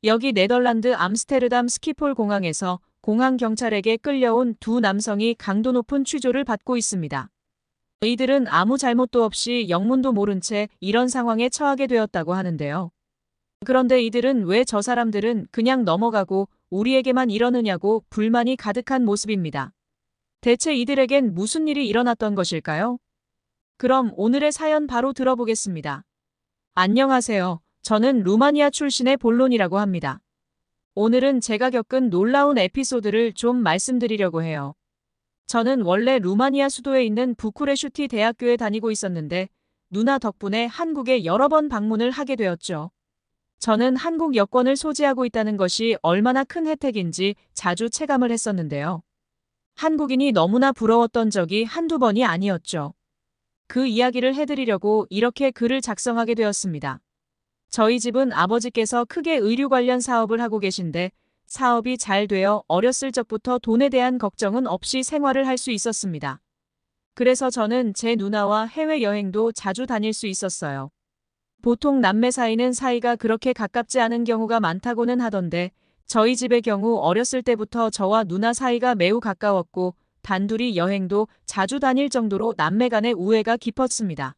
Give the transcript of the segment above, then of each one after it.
여기 네덜란드 암스테르담 스키폴 공항에서 공항 경찰에게 끌려온 두 남성이 강도 높은 취조를 받고 있습니다. 이들은 아무 잘못도 없이 영문도 모른 채 이런 상황에 처하게 되었다고 하는데요. 그런데 이들은 왜 저 사람들은 그냥 넘어가고 우리에게만 이러느냐고 불만이 가득한 모습입니다. 대체 이들에겐 무슨 일이 일어났던 것일까요? 그럼 오늘의 사연 바로 들어보겠습니다. 안녕하세요. 저는 루마니아 출신의 본론이라고 합니다. 오늘은 제가 겪은 놀라운 에피소드를 좀 말씀드리려고 해요. 저는 원래 루마니아 수도에 있는 부쿠레슈티 대학교에 다니고 있었는데 누나 덕분에 한국에 여러 번 방문을 하게 되었죠. 저는 한국 여권을 소지하고 있다는 것이 얼마나 큰 혜택인지 자주 체감을 했었는데요. 한국인이 너무나 부러웠던 적이 한두 번이 아니었죠. 그 이야기를 해드리려고 이렇게 글을 작성하게 되었습니다. 저희 집은 아버지께서 크게 의류 관련 사업을 하고 계신데 사업이 잘 되어 어렸을 적부터 돈에 대한 걱정은 없이 생활을 할 수 있었습니다. 그래서 저는 제 누나와 해외여행도 자주 다닐 수 있었어요. 보통 남매 사이는 사이가 그렇게 가깝지 않은 경우가 많다고는 하던데 저희 집의 경우 어렸을 때부터 저와 누나 사이가 매우 가까웠고 단둘이 여행도 자주 다닐 정도로 남매 간의 우애가 깊었습니다.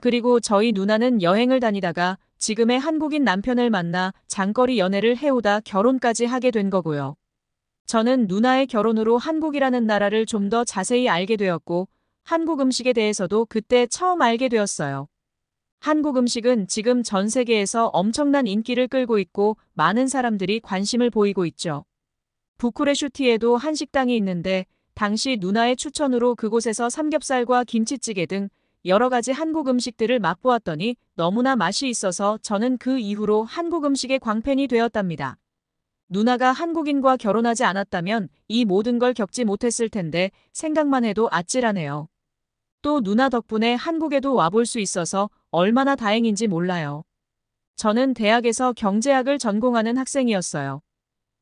그리고 저희 누나는 여행을 다니다가 지금의 한국인 남편을 만나 장거리 연애를 해오다 결혼까지 하게 된 거고요. 저는 누나의 결혼으로 한국이라는 나라를 좀 더 자세히 알게 되었고 한국 음식에 대해서도 그때 처음 알게 되었어요. 한국 음식은 지금 전 세계에서 엄청난 인기를 끌고 있고 많은 사람들이 관심을 보이고 있죠. 부쿠레슈티에도 한식당이 있는데 당시 누나의 추천으로 그곳에서 삼겹살과 김치찌개 등 여러 가지 한국 음식들을 맛보았더니 너무나 맛이 있어서 저는 그 이후로 한국 음식의 광팬이 되었답니다. 누나가 한국인과 결혼하지 않았다면 이 모든 걸 겪지 못했을 텐데 생각만 해도 아찔하네요. 또 누나 덕분에 한국에도 와볼 수 있어서 얼마나 다행인지 몰라요. 저는 대학에서 경제학을 전공하는 학생이었어요.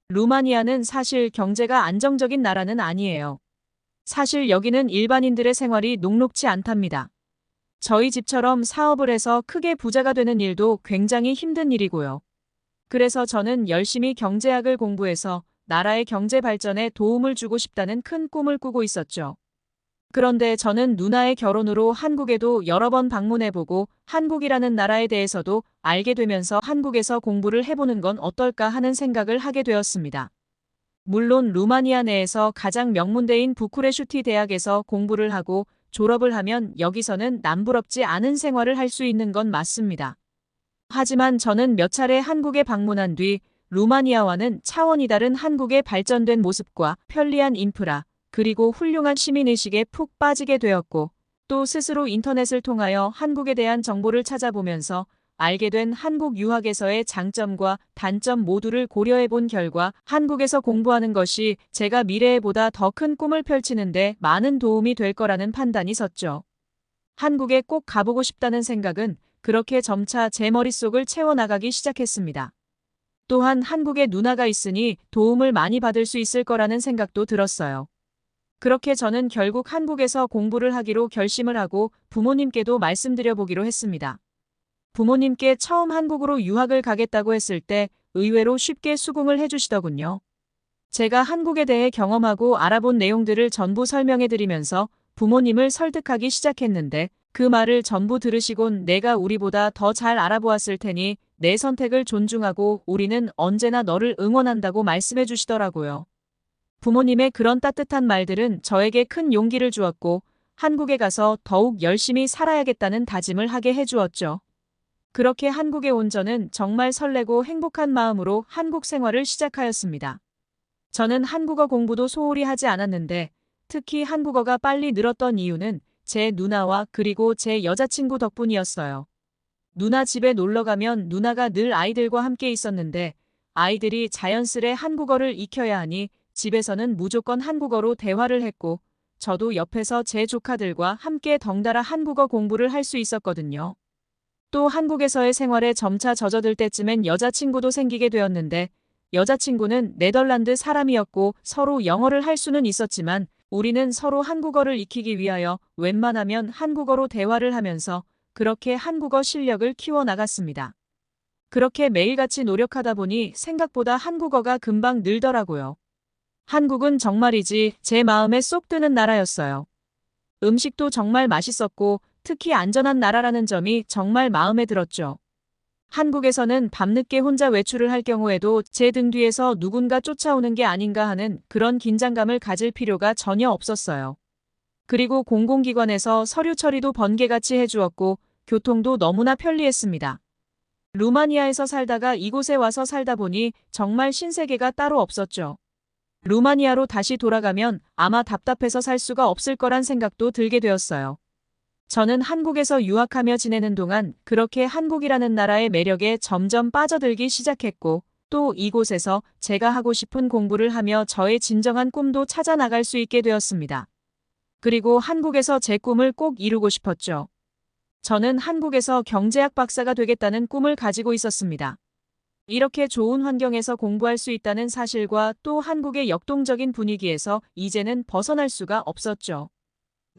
루마니아는 사실 경제가 안정적인 나라는 아니에요. 사실 여기는 일반인들의 생활이 녹록지 않답니다. 저희 집처럼 사업을 해서 크게 부자가 되는 일도 굉장히 힘든 일이고요. 그래서 저는 열심히 경제학을 공부해서 나라의 경제 발전에 도움을 주고 싶다는 큰 꿈을 꾸고 있었죠. 그런데 저는 누나의 결혼으로 한국에도 여러 번 방문해보고 한국이라는 나라에 대해서도 알게 되면서 한국에서 공부를 해보는 건 어떨까 하는 생각을 하게 되었습니다. 물론 루마니아 내에서 가장 명문대인 부쿠레슈티 대학에서 공부를 하고 졸업을 하면 여기서는 남부럽지 않은 생활을 할 수 있는 건 맞습니다. 하지만 저는 몇 차례 한국에 방문한 뒤 루마니아와는 차원이 다른 한국의 발전된 모습과 편리한 인프라, 그리고 훌륭한 시민의식에 푹 빠지게 되었고 또 스스로 인터넷을 통하여 한국에 대한 정보를 찾아보면서 알게 된 한국 유학에서의 장점과 단점 모두를 고려해 본 결과 한국에서 공부하는 것이 제가 미래에 보다 더 큰 꿈을 펼치는데 많은 도움이 될 거라는 판단이 섰죠. 한국에 꼭 가보고 싶다는 생각은 그렇게 점차 제 머릿속을 채워나가기 시작했습니다. 또한 한국에 누나가 있으니 도움을 많이 받을 수 있을 거라는 생각도 들었어요. 그렇게 저는 결국 한국에서 공부를 하기로 결심을 하고 부모님께도 말씀드려 보기로 했습니다. 부모님께 처음 한국으로 유학을 가겠다고 했을 때 의외로 쉽게 수긍을 해주시더군요. 제가 한국에 대해 경험하고 알아본 내용들을 전부 설명해 드리면서 부모님을 설득하기 시작했는데 그 말을 전부 들으시곤 내가 우리보다 더 잘 알아보았을 테니 내 선택을 존중하고 우리는 언제나 너를 응원한다고 말씀해 주시더라고요. 부모님의 그런 따뜻한 말들은 저에게 큰 용기를 주었고 한국에 가서 더욱 열심히 살아야겠다는 다짐을 하게 해주었죠. 그렇게 한국에 온 저는 정말 설레고 행복한 마음으로 한국 생활을 시작하였습니다. 저는 한국어 공부도 소홀히 하지 않았는데 특히 한국어가 빨리 늘었던 이유는 제 누나와 그리고 제 여자친구 덕분이었어요. 누나 집에 놀러 가면 누나가 늘 아이들과 함께 있었는데 아이들이 자연스레 한국어를 익혀야 하니 집에서는 무조건 한국어로 대화를 했고 저도 옆에서 제 조카들과 함께 덩달아 한국어 공부를 할 수 있었거든요. 또 한국에서의 생활에 점차 젖어들 때쯤엔 여자친구도 생기게 되었는데 여자친구는 네덜란드 사람이었고 서로 영어를 할 수는 있었지만 우리는 서로 한국어를 익히기 위하여 웬만하면 한국어로 대화를 하면서 그렇게 한국어 실력을 키워나갔습니다. 그렇게 매일같이 노력하다 보니 생각보다 한국어가 금방 늘더라고요. 한국은 정말이지 제 마음에 쏙 드는 나라였어요. 음식도 정말 맛있었고 특히 안전한 나라라는 점이 정말 마음에 들었죠. 한국에서는 밤늦게 혼자 외출을 할 경우에도 제 등 뒤에서 누군가 쫓아오는 게 아닌가 하는 그런 긴장감을 가질 필요가 전혀 없었어요. 그리고 공공기관에서 서류 처리도 번개같이 해주었고 교통도 너무나 편리했습니다. 루마니아에서 살다가 이곳에 와서 살다 보니 정말 신세계가 따로 없었죠. 루마니아로 다시 돌아가면 아마 답답해서 살 수가 없을 거란 생각도 들게 되었어요. 저는 한국에서 유학하며 지내는 동안 그렇게 한국이라는 나라의 매력에 점점 빠져들기 시작했고 또 이곳에서 제가 하고 싶은 공부를 하며 저의 진정한 꿈도 찾아 나갈 수 있게 되었습니다. 그리고 한국에서 제 꿈을 꼭 이루고 싶었죠. 저는 한국에서 경제학 박사가 되겠다는 꿈을 가지고 있었습니다. 이렇게 좋은 환경에서 공부할 수 있다는 사실과 또 한국의 역동적인 분위기에서 이제는 벗어날 수가 없었죠.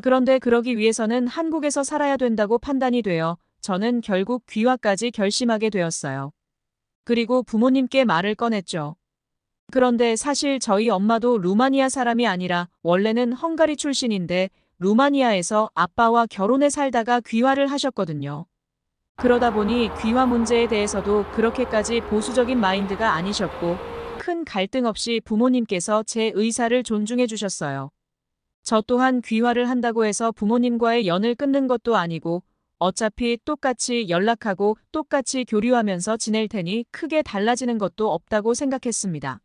그런데 그러기 위해서는 한국에서 살아야 된다고 판단이 되어 저는 결국 귀화까지 결심하게 되었어요. 그리고 부모님께 말을 꺼냈죠. 그런데 사실 저희 엄마도 루마니아 사람이 아니라 원래는 헝가리 출신인데 루마니아에서 아빠와 결혼해 살다가 귀화를 하셨거든요. 그러다 보니 귀화 문제에 대해서도 그렇게까지 보수적인 마인드가 아니셨고 큰 갈등 없이 부모님께서 제 의사를 존중해 주셨어요. 저 또한 귀화를 한다고 해서 부모님과의 연을 끊는 것도 아니고 어차피 똑같이 연락하고 똑같이 교류하면서 지낼 테니 크게 달라지는 것도 없다고 생각했습니다.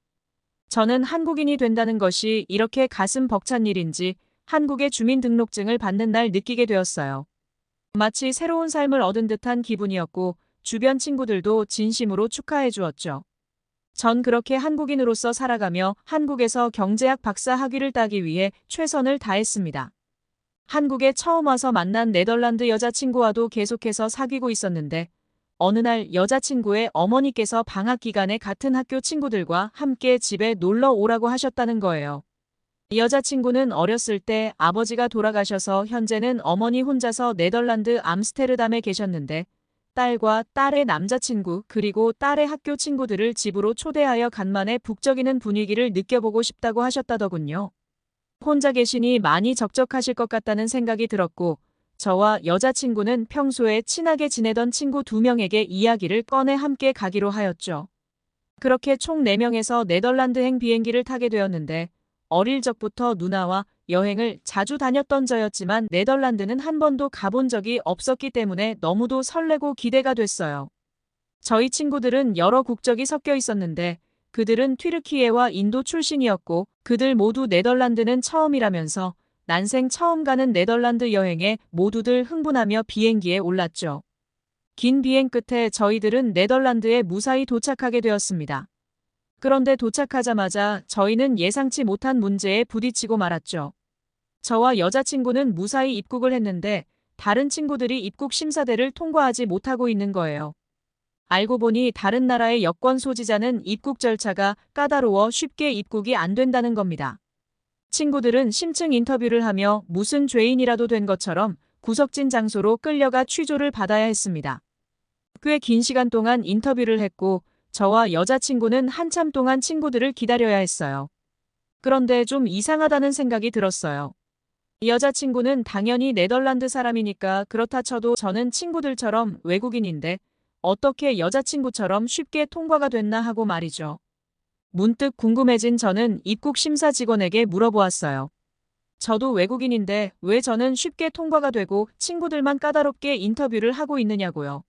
저는 한국인이 된다는 것이 이렇게 가슴 벅찬 일인지 한국의 주민등록증을 받는 날 느끼게 되었어요. 마치 새로운 삶을 얻은 듯한 기분이었고 주변 친구들도 진심으로 축하해 주었죠. 전 그렇게 한국인으로서 살아가며 한국에서 경제학 박사 학위를 따기 위해 최선을 다했습니다. 한국에 처음 와서 만난 네덜란드 여자친구와도 계속해서 사귀고 있었는데 어느 날 여자친구의 어머니께서 방학 기간에 같은 학교 친구들과 함께 집에 놀러 오라고 하셨다는 거예요. 여자친구는 어렸을 때 아버지가 돌아가셔서 현재는 어머니 혼자서 네덜란드 암스테르담에 계셨는데 딸과 딸의 남자친구 그리고 딸의 학교 친구들을 집으로 초대하여 간만에 북적이는 분위기를 느껴보고 싶다고 하셨다더군요. 혼자 계시니 많이 적적하실 것 같다는 생각이 들었고 저와 여자친구는 평소에 친하게 지내던 친구 2명에게 이야기를 꺼내 함께 가기로 하였죠. 그렇게 총 4명에서 네덜란드행 비행기를 타게 되었는데 어릴 적부터 누나와 여행을 자주 다녔던 저였지만 네덜란드는 한 번도 가본 적이 없었기 때문에 너무도 설레고 기대가 됐어요. 저희 친구들은 여러 국적이 섞여 있었는데 그들은 튀르키예와 인도 출신이었고 그들 모두 네덜란드는 처음이라면서 난생 처음 가는 네덜란드 여행에 모두들 흥분하며 비행기에 올랐죠. 긴 비행 끝에 저희들은 네덜란드에 무사히 도착하게 되었습니다. 그런데 도착하자마자 저희는 예상치 못한 문제에 부딪히고 말았죠. 저와 여자친구는 무사히 입국을 했는데 다른 친구들이 입국 심사대를 통과하지 못하고 있는 거예요. 알고 보니 다른 나라의 여권 소지자는 입국 절차가 까다로워 쉽게 입국이 안 된다는 겁니다. 친구들은 심층 인터뷰를 하며 무슨 죄인이라도 된 것처럼 구석진 장소로 끌려가 취조를 받아야 했습니다. 꽤 긴 시간 동안 인터뷰를 했고 저와 여자친구는 한참 동안 친구들을 기다려야 했어요. 그런데 좀 이상하다는 생각이 들었어요. 여자친구는 당연히 네덜란드 사람이니까 그렇다 쳐도 저는 친구들처럼 외국인인데 어떻게 여자친구처럼 쉽게 통과가 됐나 하고 말이죠. 문득 궁금해진 저는 입국 심사 직원에게 물어보았어요. 저도 외국인인데 왜 저는 쉽게 통과가 되고 친구들만 까다롭게 인터뷰를 하고 있느냐고요.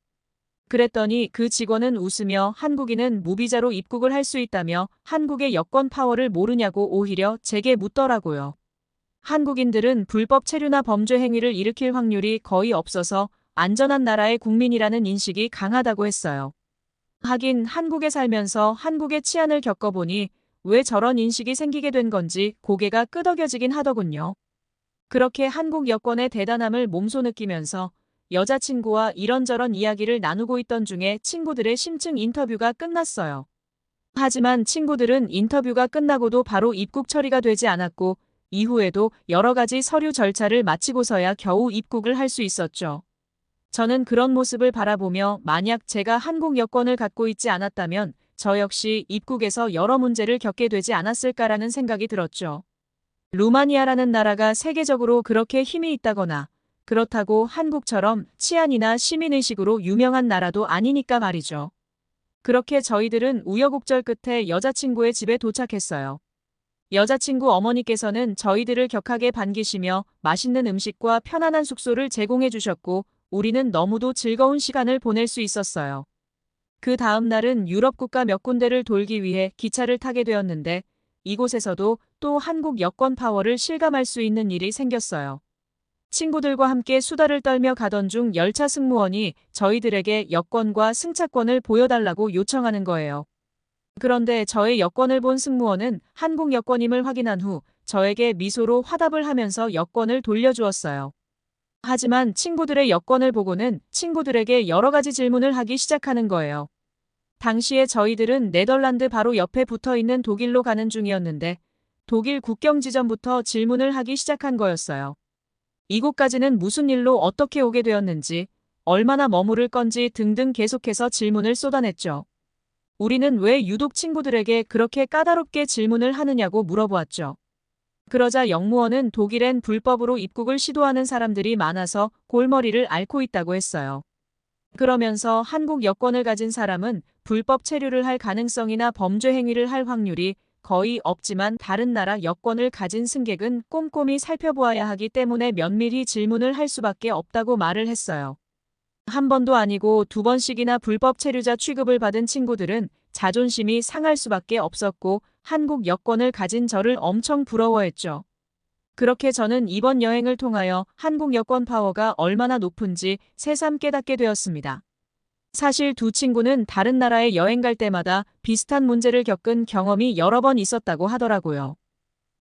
그랬더니 그 직원은 웃으며 한국인은 무비자로 입국을 할 수 있다며 한국의 여권 파워를 모르냐고 오히려 제게 묻더라고요. 한국인들은 불법 체류나 범죄 행위를 일으킬 확률이 거의 없어서 안전한 나라의 국민이라는 인식이 강하다고 했어요. 하긴 한국에 살면서 한국의 치안을 겪어보니 왜 저런 인식이 생기게 된 건지 고개가 끄덕여지긴 하더군요. 그렇게 한국 여권의 대단함을 몸소 느끼면서 여자친구와 이런저런 이야기를 나누고 있던 중에 친구들의 심층 인터뷰가 끝났어요. 하지만 친구들은 인터뷰가 끝나고도 바로 입국 처리가 되지 않았고 이후에도 여러 가지 서류 절차를 마치고서야 겨우 입국을 할 수 있었죠. 저는 그런 모습을 바라보며 만약 제가 한국 여권을 갖고 있지 않았다면 저 역시 입국에서 여러 문제를 겪게 되지 않았을까라는 생각이 들었죠. 루마니아라는 나라가 세계적으로 그렇게 힘이 있다거나 그렇다고 한국처럼 치안이나 시민의식으로 유명한 나라도 아니니까 말이죠. 그렇게 저희들은 우여곡절 끝에 여자친구의 집에 도착했어요. 여자친구 어머니께서는 저희들을 격하게 반기시며 맛있는 음식과 편안한 숙소를 제공해 주셨고 우리는 너무도 즐거운 시간을 보낼 수 있었어요. 그 다음 날은 유럽 국가 몇 군데를 돌기 위해 기차를 타게 되었는데 이곳에서도 또 한국 여권 파워를 실감할 수 있는 일이 생겼어요. 친구들과 함께 수다를 떨며 가던 중 열차 승무원이 저희들에게 여권과 승차권을 보여달라고 요청하는 거예요. 그런데 저의 여권을 본 승무원은 한국 여권임을 확인한 후 저에게 미소로 화답을 하면서 여권을 돌려주었어요. 하지만 친구들의 여권을 보고는 친구들에게 여러 가지 질문을 하기 시작하는 거예요. 당시에 저희들은 네덜란드 바로 옆에 붙어 있는 독일로 가는 중이었는데 독일 국경 지점부터 질문을 하기 시작한 거였어요. 이곳까지는 무슨 일로 어떻게 오게 되었는지, 얼마나 머무를 건지 등등 계속해서 질문을 쏟아냈죠. 우리는 왜 유독 친구들에게 그렇게 까다롭게 질문을 하느냐고 물어보았죠. 그러자 영무원은 독일엔 불법으로 입국을 시도하는 사람들이 많아서 골머리를 앓고 있다고 했어요. 그러면서 한국 여권을 가진 사람은 불법 체류를 할 가능성이나 범죄 행위를 할 확률이 거의 없지만 다른 나라 여권을 가진 승객은 꼼꼼히 살펴보아야 하기 때문에 면밀히 질문을 할 수밖에 없다고 말을 했어요. 한 번도 아니고 두 번씩이나 불법 체류자 취급을 받은 친구들은 자존심이 상할 수밖에 없었고 한국 여권을 가진 저를 엄청 부러워했죠. 그렇게 저는 이번 여행을 통하여 한국 여권 파워가 얼마나 높은지 새삼 깨닫게 되었습니다. 사실 두 친구는 다른 나라에 여행 갈 때마다 비슷한 문제를 겪은 경험이 여러 번 있었다고 하더라고요.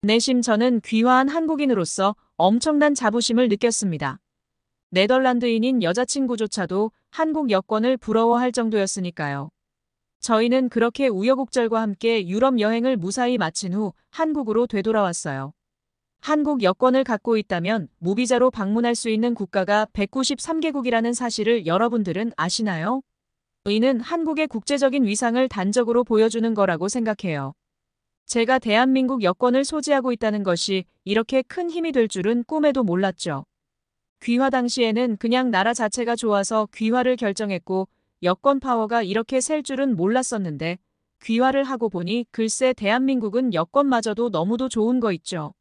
내심 저는 귀화한 한국인으로서 엄청난 자부심을 느꼈습니다. 네덜란드인인 여자친구조차도 한국 여권을 부러워할 정도였으니까요. 저희는 그렇게 우여곡절과 함께 유럽 여행을 무사히 마친 후 한국으로 되돌아왔어요. 한국 여권을 갖고 있다면 무비자로 방문할 수 있는 국가가 193개국이라는 사실을 여러분들은 아시나요? 이는 한국의 국제적인 위상을 단적으로 보여주는 거라고 생각해요. 제가 대한민국 여권을 소지하고 있다는 것이 이렇게 큰 힘이 될 줄은 꿈에도 몰랐죠. 귀화 당시에는 그냥 나라 자체가 좋아서 귀화를 결정했고 여권 파워가 이렇게 셀 줄은 몰랐었는데 귀화를 하고 보니 글쎄 대한민국은 여권마저도 너무도 좋은 거 있죠.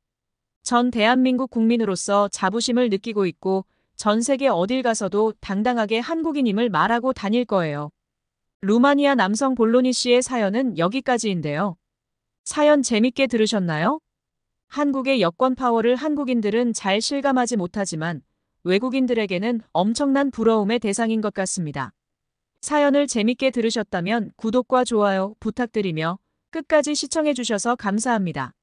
전 대한민국 국민으로서 자부심을 느끼고 있고 전 세계 어딜 가서도 당당하게 한국인임을 말하고 다닐 거예요. 루마니아 남성 볼로니 씨의 사연은 여기까지인데요. 사연 재밌게 들으셨나요? 한국의 여권 파워를 한국인들은 잘 실감하지 못하지만 외국인들에게는 엄청난 부러움의 대상인 것 같습니다. 사연을 재밌게 들으셨다면 구독과 좋아요 부탁드리며 끝까지 시청해 주셔서 감사합니다.